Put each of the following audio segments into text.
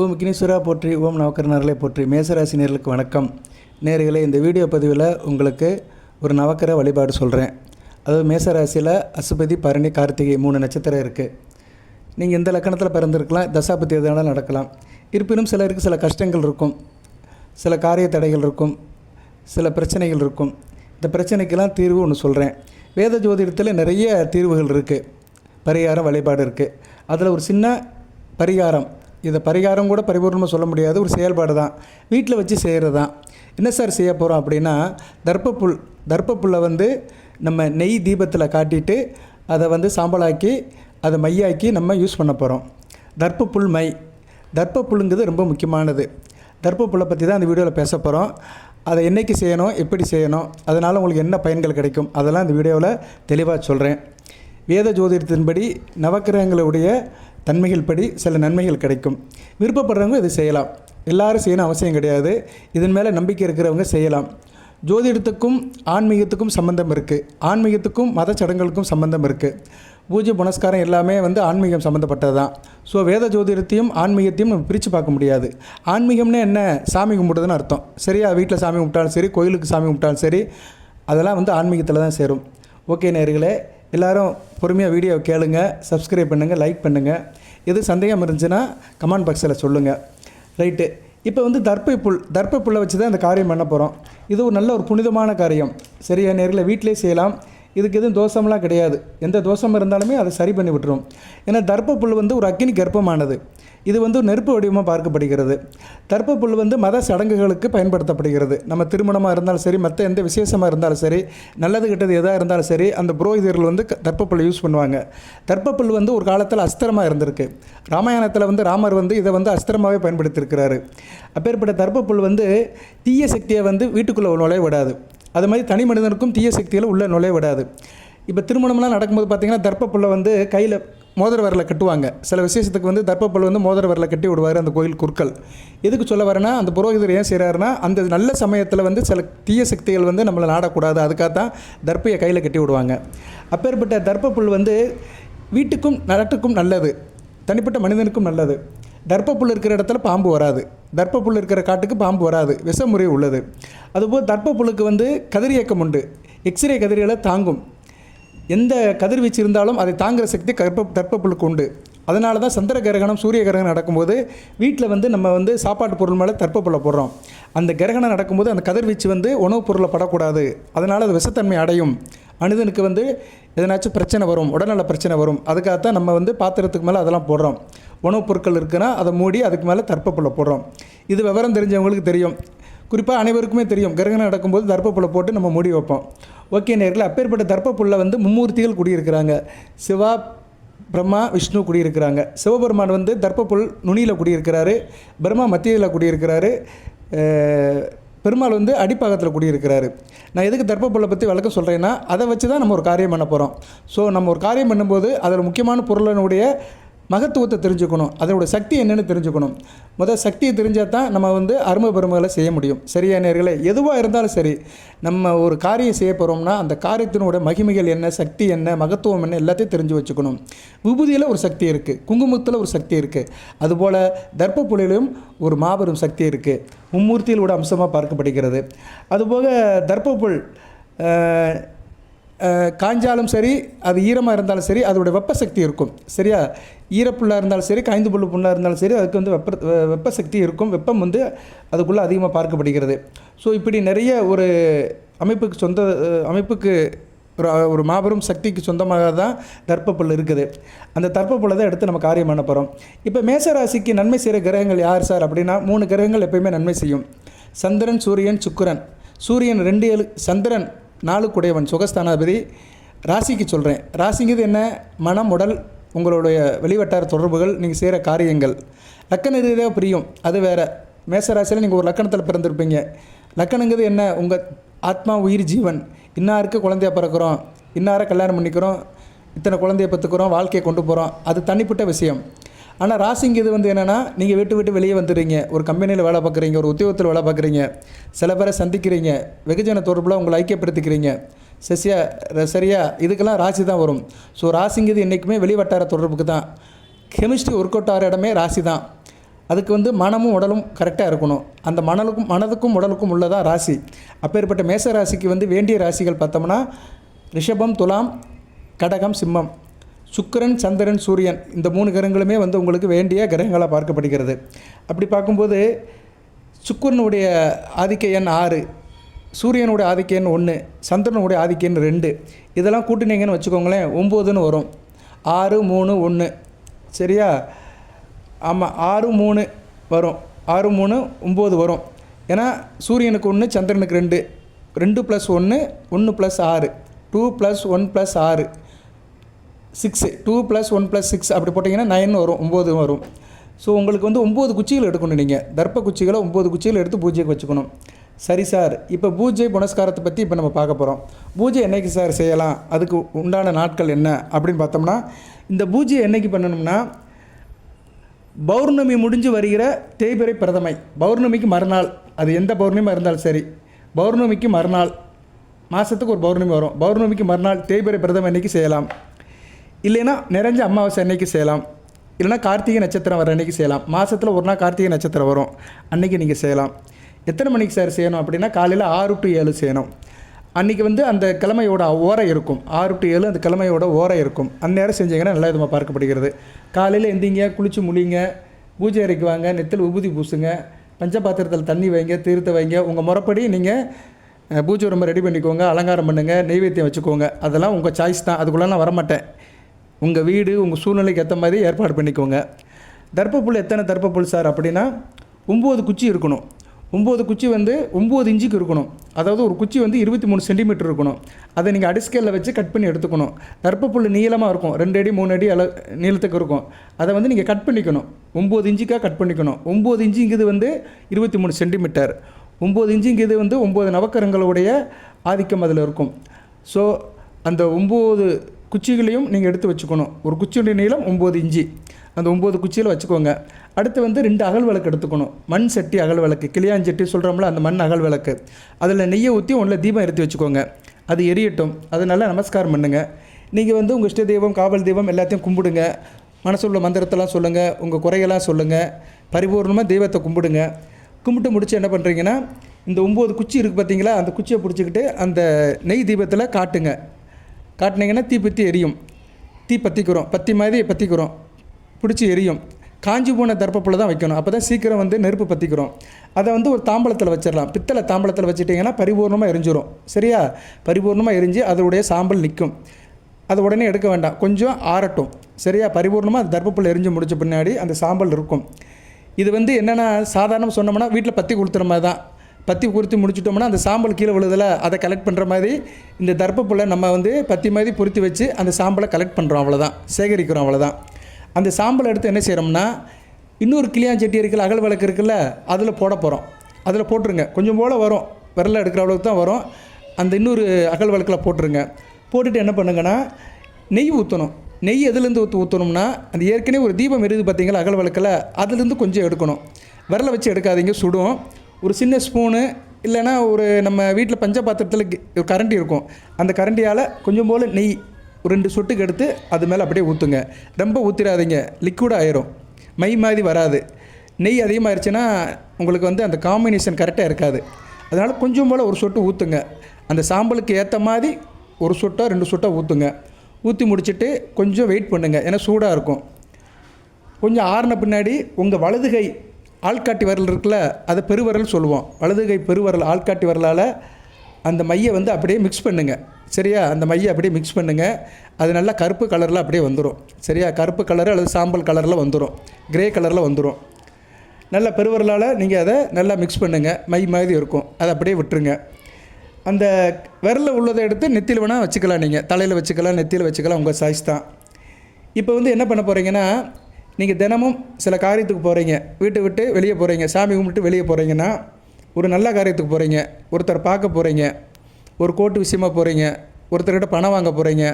ஓம் விக்னேஸ்வரா போற்றி, ஓம் நவக்கரனர்களை போற்றி. மேசராசி நேர்களுக்கு வணக்கம். நேர்களே, இந்த வீடியோ பதிவில் உங்களுக்கு ஒரு நவக்கர வழிபாடு சொல்கிறேன். அதாவது மேசராசியில் அசுபதி, பரணி, கார்த்திகை 3 நட்சத்திரம் இருக்குது. நீங்கள் எந்த லக்கணத்தில் பிறந்திருக்கலாம், தசாபத்தி எதனாலும் நடக்கலாம். இருப்பினும் சிலருக்கு சில கஷ்டங்கள் இருக்கும், சில காரிய தடைகள் இருக்கும், சில பிரச்சனைகள் இருக்கும். இந்த பிரச்சனைக்கெல்லாம் தீர்வு ஒன்று சொல்கிறேன். வேத ஜோதிடத்தில் நிறைய தீர்வுகள் இருக்குது, பரிகாரம் வழிபாடு இருக்குது. அதில் ஒரு சின்ன பரிகாரம், இதை பரிகாரம் கூட பரிபூர்ணமாக சொல்ல முடியாது, ஒரு செயல்பாடு தான், வீட்டில் வச்சு செய்கிறது தான். என்ன சார் செய்ய போகிறோம் அப்படின்னா, தர்ப்பப்புல்லை நம்ம நெய் தீபத்தில் காட்டிட்டு அதை சாம்பலாக்கி அதை மையாக்கி நம்ம யூஸ் பண்ண போகிறோம். தர்ப்பப்புல் மை, தர்ப்பப்புல்லுங்கிறது ரொம்ப முக்கியமானது. தர்ப்பப்புல்லை பற்றி தான் அந்த வீடியோவில் பேச போகிறோம். அதை என்றைக்கு செய்யணும், எப்படி செய்யணும், அதனால் உங்களுக்கு என்ன பயன்கள் கிடைக்கும், அதெல்லாம் இந்த வீடியோவில் தெளிவாக சொல்கிறேன். வேத ஜோதிடத்தின்படி நவக்கிரகங்களுடைய தன்மைகள் படி சில நன்மைகள் கிடைக்கும். விருப்பப்படுறவங்க இது செய்யலாம், எல்லாரும் செய்யணும் அவசியம் கிடையாது. இதன் மேலே நம்பிக்கை இருக்கிறவங்க செய்யலாம். ஜோதிடத்துக்கும் ஆன்மீகத்துக்கும் சம்பந்தம் இருக்குது, ஆன்மீகத்துக்கும் மத சடங்குகளுக்கும் சம்பந்தம் இருக்குது. பூஜை புனஸ்காரம் எல்லாமே ஆன்மீகம் சம்மந்தப்பட்டது தான். ஸோ வேத ஜோதிடத்தையும் ஆன்மீகத்தையும் நம்ம பிரித்து பார்க்க முடியாது. ஆன்மீகம்னு என்ன, சாமி கும்பிடுறதுன்னு அர்த்தம். சரியா, வீட்டில் சாமி கும்பிட்டாலும் சரி, கோயிலுக்கு சாமி கும்பிட்டாலும் சரி, அதெல்லாம் ஆன்மீகத்தில் தான் சேரும். ஓகே நேயர்களே, எல்லோரும் பொறுமையாக வீடியோ கேளுங்க, சப்ஸ்கிரைப் பண்ணுங்கள், லைக் பண்ணுங்கள். எது சந்தேகம் இருந்துச்சுன்னா கமெண்ட் பாக்ஸில் சொல்லுங்கள். ரைட்டு. இப்போ தர்ப்பப்புல்லை வச்சு தான் இந்த காரியம் பண்ண போகிறோம். இது ஒரு நல்ல ஒரு புனிதமான காரியம். சரியா நேரில் வீட்டிலே செய்யலாம். இதுக்கு எதுவும் தோஷம்லாம் கிடையாது. எந்த தோஷம் இருந்தாலுமே அதை சரி பண்ணி விட்டுரும். ஏன்னா தர்ப்பப்புல் ஒரு அக்கினி கர்ப்பமானது. இது நெருப்பு வடிவமாக பார்க்கப்படுகிறது. தர்ப்பப்புல் மத சடங்குகளுக்கு பயன்படுத்தப்படுகிறது. நம்ம திருமணமாக இருந்தாலும் சரி, மற்ற எந்த விசேஷமாக இருந்தாலும் சரி, நல்லது கெட்டது எதாக இருந்தாலும் சரி, அந்த புரோகிதர்கள் தர்ப்பப்புல் யூஸ் பண்ணுவாங்க. தர்ப்பப்புல் ஒரு காலத்தில் அஸ்திரமாக இருந்திருக்கு. ராமாயணத்தில் ராமர் இதை அஸ்திரமாகவே பயன்படுத்தியிருக்கிறாரு. அப்பேற்பட்ட தர்ப்பப்புல் தீய சக்தியை வீட்டுக்குள்ளே நுழைய விடாது. அது மாதிரி தனி மனிதனுக்கும் தீய சக்திகளை உள்ளே நுழைய விடாது. இப்போ திருமணம்லாம் நடக்கும்போது பார்த்திங்கன்னா தர்ப்பப்புல்லை கையில் மோதிர விரலை கட்டுவாங்க. சில விசேஷத்துக்கு தர்ப்பப்புல் மோதிர விரலை கட்டி விடுவார் அந்த கோயில் குருக்கள். எதுக்கு சொல்ல வரேன்னா, அந்த புரோகிதர் ஏன் செய்கிறாருன்னா, அந்த நல்ல சமயத்தில் சில தீய சக்திகள் நம்மளை நாடக்கூடாது, அதுக்காகத்தான் தர்ப்பையை கையில் கட்டி விடுவாங்க. அப்பேற்பட்ட தர்ப்பப்புல் வீட்டுக்கும் நாட்டுக்கும் நல்லது, தனிப்பட்ட மனிதனுக்கும் நல்லது. தர்ப்பப்புல் இருக்கிற இடத்துல பாம்பு வராது, தர்ப்பப்புல் இருக்கிற காட்டுக்கு பாம்பு வராது, விஷமுறை உள்ளது. அதுபோல் தர்ப்பப்புல்லுக்கு கதிரியக்கம் உண்டு. எக்ஸ்ரே கதிர்களை தாங்கும். எந்த கதிர்வீச்சு இருந்தாலும் அதை தாங்குகிற சக்தி தர்ப்பப்புல்லுக்கு உண்டு. அதனால தான் சந்திர கிரகணம், சூரிய கிரகணம் நடக்கும்போது வீட்டில் நம்ம சாப்பாட்டு பொருள் மேலே தர்ப்பப்புல்லை போடுறோம். அந்த கிரகணம் நடக்கும்போது அந்த கதிர்வீச்சு உணவுப் பொருளை படக்கூடாது, அதனால் அது விஷத்தன்மை அடையும். மனிதனுக்கு எதனாச்சும் பிரச்சனை வரும், உடல்நல பிரச்சனை வரும். அதுக்காகத்தான் நம்ம பாத்திரத்துக்கு மேலே அதெல்லாம் போடுறோம். உணவுப் பொருட்கள் இருக்குன்னா அதை மூடி அதுக்கு மேலே தர்ப்பப்புல்லை போடுறோம். இது விவரம் தெரிஞ்சவங்களுக்கு தெரியும், குறிப்பாக அனைவருக்குமே தெரியும். கிரகணம் நடக்கும்போது தர்ப்பப்புல்லை போட்டு நம்ம மூடி வைப்போம். ஓகே நேயர்களே, அப்பேற்பட்ட தர்ப்பப்புல்லை மும்மூர்த்திகள் குடியிருக்கிறாங்க. சிவா, பிரம்மா, விஷ்ணு குடியிருக்கிறாங்க. சிவபெருமான் தர்ப்பப்புல் நுனியில் குடியிருக்கிறாரு, பிரம்மா மத்தியில் குடியிருக்கிறாரு, பெருமாள் அடிப்பாகத்தில் குடியிருக்கிறாரு. நான் எதுக்கு தர்ப்பப்புல்லை பற்றி விளக்க சொல்கிறேன்னா, அதை வச்சு தான் நம்ம ஒரு காரியம் பண்ண போகிறோம். ஸோ நம்ம ஒரு காரியம் பண்ணும்போது அதில் முக்கியமான பொருளினுடைய மகத்துவத்தை தெரிஞ்சுக்கணும், அதோட சக்தி என்னென்னு தெரிஞ்சுக்கணும். முதல் சக்தியை தெரிஞ்சால் தான் நம்ம அருமை பெருமைகளை செய்ய முடியும். சரியா நேயர்களே, எதுவாக இருந்தாலும் சரி, நம்ம ஒரு காரியம் செய்ய போகிறோம்னா அந்த காரியத்தினோட மகிமைகள் என்ன, சக்தி என்ன, மகத்துவம் என்ன, எல்லாத்தையும் தெரிஞ்சு வச்சுக்கணும். விபூதியில் ஒரு சக்தி இருக்குது, குங்குமத்தில் ஒரு சக்தி இருக்குது, அதுபோல் தர்ப்பப்புல்லிலும் ஒரு மாபெரும் சக்தி இருக்குது. மும்மூர்த்திகளோட அம்சமாக பார்க்கப்படுகிறது. அதுபோக தர்ப்பப்புல் காய்ஞ்சாலும் சரி, அது ஈரமாக இருந்தாலும் சரி, அதோடய வெப்ப சக்தி இருக்கும். சரியா, ஈரப்புல்லாக இருந்தாலும் சரி, காய்ந்து புல்லாக இருந்தாலும் சரி, அதுக்கு வெப்ப சக்தி இருக்கும். வெப்பம் அதுக்குள்ளே அதிகமாக பார்க்கப்படுகிறது. ஸோ இப்படி நிறைய ஒரு அமைப்புக்கு ஒரு மாபெரும் சக்திக்கு சொந்தமாக தான் தர்ப்பப்புல் இருக்குது. அந்த தர்ப்பப்புல்லை தான் எடுத்து நம்ம காரியம் பண்ண போகிறோம். இப்போ மேசராசிக்கு நன்மை செய்கிற கிரகங்கள் யார் சார் அப்படின்னா, 3 கிரகங்கள் எப்பயுமே நன்மை செய்யும். சந்திரன், சூரியன், சுக்கிரன். சூரியன் 2-7, சந்திரன் 4 குடையவன், சுகஸ்தானாதிபதி. ராசிக்கு சொல்கிறேன். ராசிங்கிறது என்ன, மனம், உடல், உங்களுடைய வெளிவட்டார தொடர்புகள், நீங்கள் செய்கிற காரியங்கள். லக்கண ரீதியாக பிரியும், அது வேறு. மேசராசியில் நீங்கள் ஒரு லக்கணத்தில் பிறந்திருப்பீங்க. லக்கணங்கிறது என்ன, உங்கள் ஆத்மா, உயிர், ஜீவன். இன்னாருக்கு குழந்தையாக பிறக்கிறோம், இன்னாரை கல்யாணம் பண்ணிக்கிறோம், இத்தனை குழந்தைய பெற்றுக்கிறோம், வாழ்க்கையை கொண்டு போகிறோம், அது தனிப்பட்ட விஷயம். ஆனால் ராசிங்கிறது என்னென்னா, நீங்கள் விட்டு வெளியே வந்துடுறீங்க, ஒரு கம்பெனியில் வேலை பார்க்குறீங்க, ஒரு உத்தியோகத்தில் வேலை பார்க்குறீங்க, சில பேரை சந்திக்கிறீங்க, வெகுஜன தொடர்பில் உங்களை ஐக்கியப்படுத்திக்கிறீங்க. சரியா, இதுக்கெல்லாம் ராசி தான் வரும். ஸோ ராசிங்கிறது என்றைக்குமே வெளிவட்டார தொடர்புக்கு தான். கெமிஸ்ட்ரி ஒர்க் அவுட் ஆகிற இடமே ராசி தான். அதுக்கு வந்து மனமும் உடலும் கரெக்டாக இருக்கணும். அந்த மனதுக்கும் உடலுக்கும் உள்ளதாக ராசி. அப்பேற்பட்ட மேச ராசிக்கு வந்து வேண்டிய ராசிகள் பார்த்தோம்னா ரிஷபம், துலாம், கடகம், சிம்மம். சுக்கிரன், சந்திரன், சூரியன் இந்த 3 கிரகங்களுமே வந்து உங்களுக்கு வேண்டிய கிரகங்களாக பார்க்கப்படுகிறது. அப்படி பார்க்கும்போது சுக்கிரனுடைய ஆதிக்க எண் 6, சூரியனுடைய ஆதிக்க எண் 1, சந்திரனுடைய ஆதிக்க எண் 2. இதெல்லாம் கூட்டினீங்கன்னு வச்சுக்கோங்களேன் 9ன்னு வரும். 6, 3, 1 சரியா? ஆமாம் 6, 3 வரும். 6, 3, 9 வரும். ஏன்னா சூரியனுக்கு 1, சந்திரனுக்கு 2, 2 + 1, 1 + 6, 2 + 1 + 6, 6, 2 + 1 + 6 அப்படி போட்டிங்கன்னா 9 வரும், 9 வரும். ஸோ உங்களுக்கு வந்து 9 குச்சிகள் எடுக்கணும். நீங்கள் தர்ப்ப குச்சிகளை 9 குச்சிகள் எடுத்து பூஜைக்கு வச்சுக்கணும். சரி சார், இப்போ பூஜை புனஸ்காரத்தை பற்றி இப்போ நம்ம பார்க்க போகிறோம். பூஜை என்றைக்கு சார் செய்யலாம், அதுக்கு உண்டான நாட்கள் என்ன அப்படின்னு பார்த்தோம்னா, இந்த பூஜையை என்றைக்கு பண்ணணும்னா பௌர்ணமி முடிஞ்சு வருகிற தேய்பிறை பிரதமை, பௌர்ணமிக்கு மறுநாள், அது எந்த பௌர்ணமியாக இருந்தாலும் சரி, பௌர்ணமிக்கு மறுநாள், மாதத்துக்கு ஒரு பௌர்ணமி வரும், பௌர்ணமிக்கு மறுநாள் தேய்பிறை பிரதமை அன்றைக்கி செய்யலாம். இல்லைன்னா நிறைஞ்ச அமாவாசை அன்னைக்கு செய்யலாம். இல்லைனா கார்த்திகை நட்சத்திரம் வர அன்றைக்கி செய்யலாம். மாதத்தில் ஒரு நாள் கார்த்திகை நட்சத்திரம் வரும், அன்றைக்கி நீங்கள் செய்யலாம். எத்தனை மணிக்கு சார் செய்யணும் அப்படின்னா காலையில் 6 to 7 செய்யணும். அன்றைக்கி வந்து அந்த கிழமையோட ஓரை இருக்கும். 6 to 7 அந்த கிழமையோட ஓரை இருக்கும். அந்நேரம் செஞ்சீங்கன்னா நல்ல விதமாக பார்க்கப்படுகிறது. காலையில் எந்திங்க, குளித்து முழிங்க, பூஜை அறைக்கு வாங்க, நெத்தில் உபூதி பூசுங்க, பஞ்சபாத்திரத்தில் தண்ணி வைங்க, தீர்த்த வைங்க. உங்கள் முறைப்படி நீங்கள் பூஜை ரொம்ப ரெடி பண்ணிக்கோங்க, அலங்காரம் பண்ணுங்கள், நெய்வேத்தியம் வச்சுக்கோங்க. அதெல்லாம் உங்கள் சாய்ஸ் தான், அதுக்குள்ளே நான் வரமாட்டேன். உங்கள் வீடு உங்கள் சூழ்நிலைக்கு ஏற்ற மாதிரி ஏற்பாடு பண்ணிக்கோங்க. தர்ப்பப்புல் எத்தனை தர்ப்பப்புல் சார் அப்படின்னா 9 குச்சி இருக்கணும். 9 குச்சி வந்து 9 இன்ச்சுக்கு இருக்கணும். அதாவது ஒரு குச்சி வந்து 23 சென்டிமீட்டர் இருக்கணும். அதை நீங்கள் அடிஸ்கேலில் வச்சு கட் பண்ணி எடுத்துக்கணும். தர்ப்பப்புல் நீளமாக இருக்கும், 2 அடி 3 அடி நீளத்துக்கு இருக்கும். அதை வந்து நீங்கள் கட் பண்ணிக்கணும், 9 இன்ச்சுக்காக கட் பண்ணிக்கணும். 9 இன்ச்சுங்கிறது வந்து 23 சென்டிமீட்டர். 9 இன்ச்சுங்கிறது வந்து 9 நவக்கரங்களுடைய ஆதிக்கம் அதில் இருக்கும். ஸோ அந்த 9 குச்சிகளையும் நீங்கள் எடுத்து வச்சுக்கணும். ஒரு குச்சியுடைய நீளம் 9 இன்ச்சு, அந்த 9 குச்சியில் வச்சுக்கோங்க. அடுத்து வந்து 2 அகல் விளக்கு எடுத்துக்கணும். மண் சட்டி அகல் விளக்கு, கிளியாஞ்சட்டி சொல்கிறோம்ல, அந்த மண் அகல் விளக்கு. அதில் நெய்யை ஊற்றி ஒன்றில் தீபம் எடுத்து வச்சுக்கோங்க. அது எரியட்டும். அது நல்லா நமஸ்காரம் பண்ணுங்கள். நீங்கள் வந்து உங்கள் இஷ்ட தெய்வம், காவல் தெய்வம் எல்லாத்தையும் கும்பிடுங்க. மனசில் உள்ள மந்திரத்தெல்லாம் சொல்லுங்கள், உங்கள் குறையெல்லாம் சொல்லுங்கள். பரிபூர்ணமாக தெய்வத்தை கும்பிடுங்க. கும்பிட்டு முடிச்சு என்ன பண்ணுறீங்கன்னா, இந்த 9 குச்சி இருக்குது பார்த்தீங்களா, அந்த குச்சியை பிடிச்சிக்கிட்டு அந்த நெய் தீபத்தில் காட்டினீங்கன்னா தீ பற்றி எரியும். தீ பற்றிக்கிறோம், பத்தி மாதிரி பற்றிக்கிறோம், பிடிச்சி எரியும். காஞ்சி போன தர்ப்பப்புல தான் வைக்கணும், அப்போ தான் சீக்கிரம் வந்து நெருப்பு பற்றிக்கிறோம். அதை வந்து ஒரு தாம்பலத்தில் வச்சிடலாம். பித்தளை தாம்பலத்தில் வச்சுட்டிங்கன்னா பரிபூர்ணமாக எரிஞ்சிடும். சரியா? பரிபூர்ணமாக எரிஞ்சு அதோடைய சாம்பல் நிற்கும். அதை உடனே எடுக்க வேண்டாம், கொஞ்சம் ஆறட்டும். சரியா? பரிபூர்ணமாக அது தர்ப்பப்புல் எரிஞ்சு முடித்த பின்னாடி அந்த சாம்பல் இருக்கும். இது வந்து என்னென்னா சாதாரணமாக சொன்னோம்னா வீட்டில் பற்றி கொடுத்துற மாதிரி தான். பற்றி பொருத்தி முடிச்சிட்டோம்னா அந்த சாம்பல் கீழே விழுதில் அதை கலெக்ட் பண்ணுற மாதிரி இந்த தர்ப்பப்புல்லை நம்ம வந்து பற்றி மாதிரி பொருத்தி வச்சு அந்த சாம்பலை கலெக்ட் பண்ணுறோம், அவ்வளோதான், சேகரிக்கிறோம், அவ்வளோதான். அந்த சாம்பலை எடுத்து என்ன செய்கிறோம்னா இன்னொரு கிளியாஞ்சட்டி இருக்குல்ல, அகல் விளக்கு இருக்குல்ல, அதில் போட போகிறோம். அதில் போட்டுருங்க. கொஞ்சம் போல் வரும், விரலில் எடுக்கிற அளவுக்கு தான் வரும். அந்த இன்னொரு அகல் விளக்கில் போட்டுருங்க. போட்டுட்டு என்ன பண்ணுங்கன்னா நெய் ஊற்றணும். நெய் எதுலேருந்து ஊற்றணும்னா அந்த ஏற்கனவே ஒரு தீபம் எரியுது பார்த்தீங்களா அகல் விளக்கில், அதுலேருந்து கொஞ்சம் எடுக்கணும். விரலை வச்சு எடுக்காதீங்க, சுடும். ஒரு சின்ன ஸ்பூனு இல்லைன்னா ஒரு நம்ம வீட்டில் பஞ்சபாத்திரத்தில் ஒரு கரண்டி இருக்கும், அந்த கரண்டியால் கொஞ்சம் போல் நெய் ஒரு 2 சொட்டுக்கு எடுத்து அது மேலே அப்படியே ஊற்றுங்க. ரொம்ப ஊற்றிடாதீங்க, லிக்விட் ஆயிரும், மை மாதிரி வராது. நெய் அதிகமாகிடுச்சுன்னா உங்களுக்கு வந்து அந்த காம்பினேஷன் கரெக்டாக இருக்காது. அதனால் கொஞ்சம் போல் ஒரு சொட்டு ஊற்றுங்க. அந்த சாம்பலுக்கு ஏற்ற மாதிரி ஒரு சொட்டோ 2 சொட்டோ ஊற்றுங்க. ஊற்றி முடிச்சுட்டு கொஞ்சம் வெயிட் பண்ணுங்கள், ஏன்னா சூடாக இருக்கும். கொஞ்சம் ஆறின பின்னாடி உங்கள் வலது கை ஆள்காட்டி விரல் இருக்குல்ல, அதை பெருவரல் சொல்லுவோம். வலது கை பெருவரல் ஆள்காட்டி விரலால் அந்த மையை வந்து அப்படியே மிக்ஸ் பண்ணுங்கள். சரியா? அந்த மையை அப்படியே மிக்ஸ் பண்ணுங்கள். அது நல்லா கருப்பு கலரில் அப்படியே வந்துடும். சரியா? கருப்பு கலரு அல்லது சாம்பல் கலரில் வந்துடும், கிரே கலரில் வந்துடும். நல்லா பெருவரலால் நீங்கள் அதை நல்லா மிக்ஸ் பண்ணுங்கள். மை மாதிரி இருக்கும், அதை அப்படியே விட்டுருங்க. அந்த விரலில் உள்ளதை எடுத்து நெத்தியில் வேணால் வச்சுக்கலாம். நீங்கள் தலையில் வச்சுக்கலாம், நெத்தியில் வச்சுக்கலாம், உங்கள் சாய்ஸ் தான். இப்போ வந்து என்ன பண்ண போகிறீங்கன்னா, நீங்கள் தினமும் சில காரியத்துக்கு போகிறீங்க, வீட்டை விட்டு வெளியே போகிறீங்க, சாமி கும்பிட்டு வெளியே போகிறீங்கன்னா, ஒரு நல்ல காரியத்துக்கு போகிறீங்க, ஒருத்தர் பார்க்க போகிறீங்க, ஒரு கோர்ட்டு விஷயமாக போகிறீங்க, ஒருத்தர்கிட்ட பணம் வாங்க போகிறீங்க,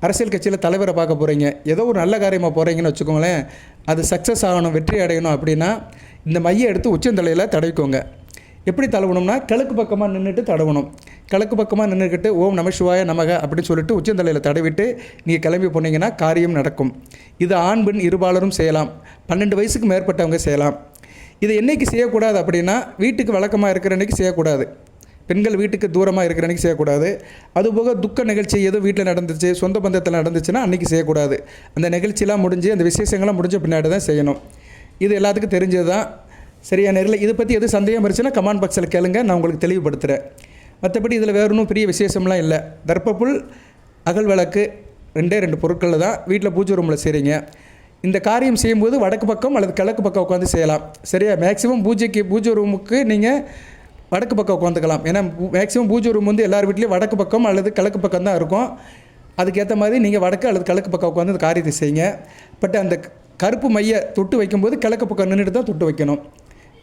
அரசியல் கட்சியில் தலைவரை பார்க்க போகிறீங்க, ஏதோ ஒரு நல்ல காரியமாக போகிறீங்கன்னு வச்சுக்கோங்களேன். அது சக்ஸஸ் ஆகணும், வெற்றி அடையணும் அப்படின்னா இந்த மையை எடுத்து உச்சந்தலையில் தடவிக்கோங்க. எப்படி தடவணும்னா கிழக்கு பக்கமாக நின்றுட்டு தடவணும். கிழக்கு பக்கமாக நின்றுக்கிட்டு ஓம் நம சிவாய நமக அப்படின்னு சொல்லிட்டு உச்சந்தலையில் தடவிட்டு நீங்கள் கிளம்பி போனீங்கன்னா காரியம் நடக்கும். இது ஆண் பெண் இருபாலரும் செய்யலாம். 12 வயசுக்கு மேற்பட்டவங்க செய்யலாம். இதை என்றைக்கு செய்யக்கூடாது அப்படின்னா வீட்டுக்கு வழக்கமாக இருக்கிற அன்றைக்கி செய்யக்கூடாது. பெண்கள் வீட்டுக்கு தூரமாக இருக்கிற அன்றைக்கி செய்யக்கூடாது. அதுபோக துக்க நிகழ்ச்சி எதுவும் வீட்டில் நடந்துச்சு, சொந்த பந்தத்தில் நடந்துச்சுன்னா அன்றைக்கி செய்யக்கூடாது. அந்த நிகழ்ச்சியெலாம் முடிஞ்சு அந்த விசேஷங்கள்லாம் முடிஞ்ச பின்னாடி தான் செய்யணும். இது எல்லாத்துக்கும் தெரிஞ்சது தான். சரியா நேரில் இதை பற்றி எது சந்தேகம் இருந்துச்சுன்னா கமெண்ட் பாக்ஸில் கேளுங்க, நான் உங்களுக்கு தெளிவுபடுத்துகிறேன். மற்றபடி இதில் வேறு ஒன்றும் பெரிய விசேஷம்லாம் இல்லை. தர்ப்பப்புல், அகல் விளக்கு 2 பொருட்களில் தான் வீட்டில் பூஜை ரூமில் செய்கிறீங்க. இந்த காரியம் செய்யும்போது வடக்கு பக்கம் அல்லது கிழக்கு பக்கம் உட்காந்து செய்யலாம். சரியா? மேக்ஸிமம் பூஜை ரூமுக்கு நீங்கள் வடக்கு பக்கம் உட்காந்துக்கலாம். ஏன்னா மேக்ஸிமம் பூஜை ரூம் வந்து எல்லார் வீட்லேயும் வடக்கு பக்கம் அல்லது கிழக்கு பக்கம் தான் இருக்கும். அதுக்கேற்ற மாதிரி நீங்கள் வடக்கு அல்லது கிழக்கு பக்கம் உட்காந்து அந்த காரியத்தை செய்யுங்க. பட் அந்த கருப்பு மையை தொட்டு வைக்கும்போது கிழக்கு பக்கம் நின்றுட்டு தான் தொட்டு வைக்கணும்.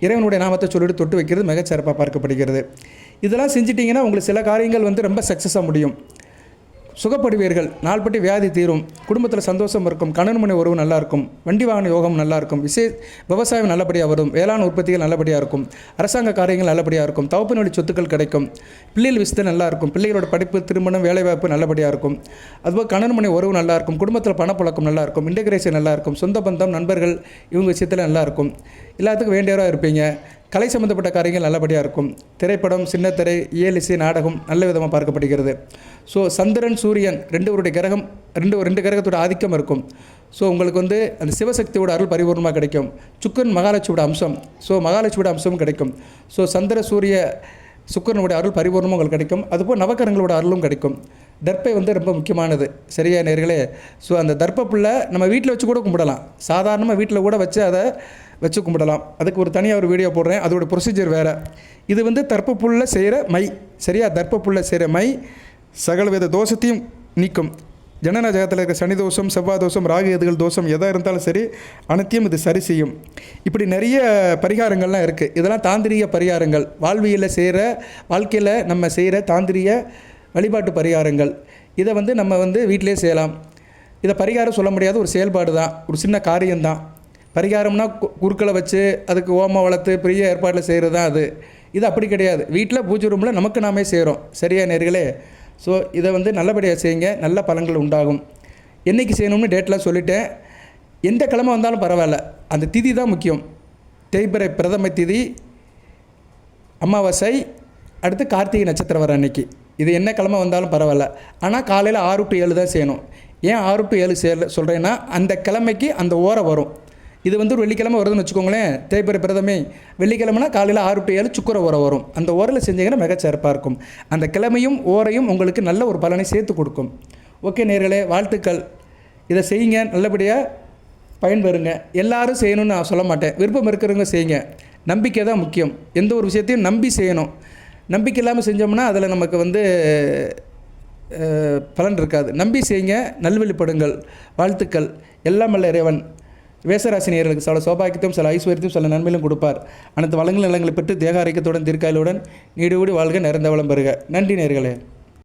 இறைவனுடைய நாமத்தை சொல்லிட்டு தொட்டு வைக்கிறது மிகச்சிறப்பாக பார்க்கப்படுகிறது. இதெல்லாம் செஞ்சிட்டிங்கன்னா உங்களுக்கு சில காரியங்கள் வந்து ரொம்ப சக்ஸஸாக முடியும். சுகப்படுவீர்கள். நாள்பட்டி வியாதி தீரும். குடும்பத்தில் சந்தோஷம் இருக்கும். கணவன் மனைவி உறவு நல்லாயிருக்கும். வண்டி வாகன யோகம் நல்லாயிருக்கும். விவசாயம் நல்லபடியாக வரும். வேளாண் உற்பத்திகள் நல்லபடியாக இருக்கும். அரசாங்க காரியங்கள் நல்லபடியாக இருக்கும். தவப்பின் வழி சொத்துக்கள் கிடைக்கும். பிள்ளைகள் விஷயத்தை நல்லாயிருக்கும். பிள்ளைகளோட படிப்பு, திருமணம், வேலைவாய்ப்பு நல்லபடியாக இருக்கும். அதுபோல் கணவன் மனைவி உறவு நல்லாயிருக்கும். குடும்பத்தில் பணப்புழக்கம் நல்லாயிருக்கும். இன்டகிரேஷன் நல்லாயிருக்கும். சொந்த பந்தம், நண்பர்கள் இவங்க விஷயத்தில் நல்லாயிருக்கும். எல்லாத்துக்கும் வேண்டியவராக இருப்பீங்க. கலை சம்மந்தப்பட்ட காரியங்கள் நல்லபடியாக இருக்கும். திரைப்படம், சின்னத்திரை, இயலிசை, நாடகம் நல்ல விதமாக பார்க்கப்படுகிறது. ஸோ சந்திரன், சூரியன் 2 கிரகம், 2 கிரகத்தோட ஆதிக்கம் இருக்கும். ஸோ உங்களுக்கு வந்து அந்த சிவசக்தியோட அருள் பரிபூர்ணமாக கிடைக்கும். சுக்கரன் மகாலட்சுமியோட அம்சம். ஸோ மகாலட்சுமியோட அம்சமும் கிடைக்கும். ஸோ சந்திர, சூரிய, சுக்கரனுடைய அருள் பரிபூர்ணமும் உங்களுக்கு கிடைக்கும். அதுபோல் நவக்கரங்களோட அருளும் கிடைக்கும். தர்ப்பை வந்து ரொம்ப முக்கியமானது. சரியா நேர்களே? ஸோ அந்த தர்ப்பப்புல்லை நம்ம வீட்டில் வச்சு கூட கும்பிடலாம். சாதாரணமாக வீட்டில் கூட வச்சு அதை வச்சு கும்பிடலாம். அதுக்கு ஒரு தனியாக ஒரு வீடியோ போடுறேன். அதோட ப்ரொசீஜர் வேறு. இது வந்து தர்ப்பப்புல்லில் செய்கிற மை. சரியா? தர்ப்பப்புல்லில் செய்கிற மை சகலவித தோஷத்தையும் நீக்கும். ஜனன ஜகத்தில் இருக்க சனி தோஷம், செவ்வாய் தோஷம், ராகு எதுகள் தோஷம் எதாக இருந்தாலும் சரி அனைத்தையும் இது சரி செய்யும். இப்படி நிறைய பரிகாரங்கள்லாம் இருக்குது. இதெல்லாம் தாந்திரிக பரிகாரங்கள். வாழ்க்கையில் நம்ம செய்கிற தாந்திரிக வழிபாட்டு பரிகாரங்கள். இதை வந்து நம்ம வந்து வீட்டிலே செய்யலாம். இதை பரிகாரம் சொல்ல முடியாத ஒரு செயல்பாடு தான், ஒரு சின்ன காரியம்தான். பரிகாரம்னா குறுக்களை வச்சு அதுக்கு ஓமம் வளர்த்து பெரிய ஏற்பாட்டில் செய்கிறது தான் அது. இது அப்படி கிடையாது. வீட்டில் பூஜை ரூமில் நமக்கு நாமே செய்கிறோம். சரியா நேர்களே? ஸோ இதை வந்து நல்லபடியாக செய்யுங்க. நல்ல பலன்கள் உண்டாகும். என்றைக்கு செய்யணும்னு டேட்லாம் சொல்லிட்டேன். எந்த கிழமை வந்தாலும் பரவாயில்ல, அந்த திதி தான் முக்கியம். தேய்பிறை பிரதம திதி, அமாவாசை, அடுத்து கார்த்திகை நட்சத்திரம் வர அன்னைக்கு. இது என்ன கிழமை வந்தாலும் பரவாயில்ல. ஆனால் காலையில் 6 to 7 தான் செய்யணும். ஏன் 6 to 7 சொல்கிறேன்னா அந்த கிழமைக்கு அந்த ஓரை வரும். இது வந்து ஒரு வெள்ளிக்கிழமை வருதுன்னு வச்சுக்கோங்களேன். தேய்பிறை பிரதமை வெள்ளிக்கிழமைனா காலையில் 6 to 7 சுக்கர ஓரை வரும். அந்த ஓரையில் செஞ்சீங்கன்னா மிகச்சிறப்பாக இருக்கும். அந்த கிழமையும் ஓரையும் உங்களுக்கு நல்ல ஒரு பலனை சேர்த்து கொடுக்கும். ஓகே நேர்களே, வாழ்த்துக்கள். இதை செய்யுங்க, நல்லபடியாக பயன்பெறுங்க. எல்லாரும் செய்யணும்னு நான் சொல்ல மாட்டேன். விருப்பம் இருக்கிறவங்க செய்யுங்க. நம்பிக்கை தான் முக்கியம். எந்த ஒரு விஷயத்தையும் நம்பி செய்யணும். நம்பிக்கை இல்லாமல் செஞ்சோம்னா அதில் நமக்கு வந்து பலன் இருக்காது. நம்பி செய்யுங்க, நல்வழிப்படுங்கள். வாழ்த்துக்கள். எல்லாம் வல்ல இறைவன் மேசராசினியர்களுக்கு சில சௌபாக்கியத்தையும் சில ஐஸ்வர்யத்தையும் சில நன்மையிலும் கொடுப்பார். அனைத்து வளங்கள் நிலங்களை பெற்று தேக ஆரோக்கியத்துடன் தீர்க்காயலுடன் நீடுകൂடி வாழ்க, நிறைந்த வளம் பெறுக. நன்றி நேர்களே.